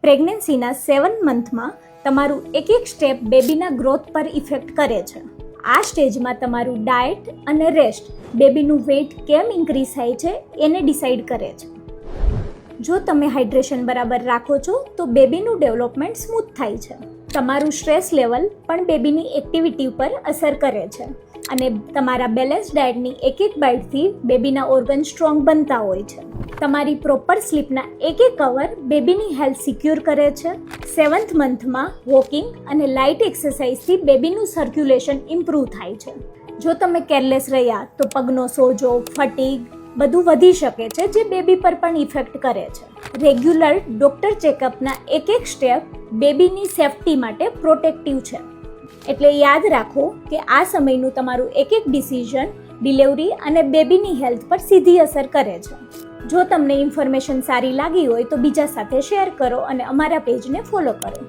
પ્રેગ્નન્સીના 7 મંથમાં તમારું એક એક સ્ટેપ બેબીના ગ્રોથ પર ઇફેક્ટ કરે છે. આ સ્ટેજમાં તમારું ડાયટ અને રેસ્ટ બેબીનું વેઇટ કેમ ઇન્ક્રીઝ થાય છે એને ડિસાઇડ કરે છે. જો તમે હાઇડ્રેશન બરાબર રાખો છો તો બેબીનું ડેવલપમેન્ટ સ્મૂથ થાય છે. તમારું સ્ટ્રેસ લેવલ પણ બેબીની એક્ટિવિટી ઉપર અસર કરે છે અને તમારા બેલેન્સ ડાયટની એક એક બાઇટથી બેબીના ઓર્ગન સ્ટ્રોંગ બનતા હોય છે. તમારી પ્રોપર સ્લીપના એક એક અવર બેબીની હેલ્થ સિક્યોર કરે છે. 7th મંથમાં વોકિંગ અને લાઇટ એક્સરસાઇઝથી બેબીનું સર્ક્યુલેશન ઇમ્પ્રૂવ થાય છે. જો તમે કેરલેસ રહ્યા તો પગનો સોજો, ફટીગ બધું વધી શકે છે, જે બેબી પર પણ ઇફેક્ટ કરે છે. રેગ્યુલર ડોક્ટર ચેકઅપના એક એક સ્ટેપ બેબીની સેફટી માટે પ્રોટેક્ટિવ છે. એટલે યાદ રાખો કે આ સમયનું તમારું એક એક ડિસિઝન ડિલિવરી અને બેબીની હેલ્થ પર સીધી અસર કરે છે. જો તમને ઇન્ફોર્મેશન સારી લાગી હોય તો બીજા સાથે શેર કરો અને અમારા પેજને ફોલો કરો.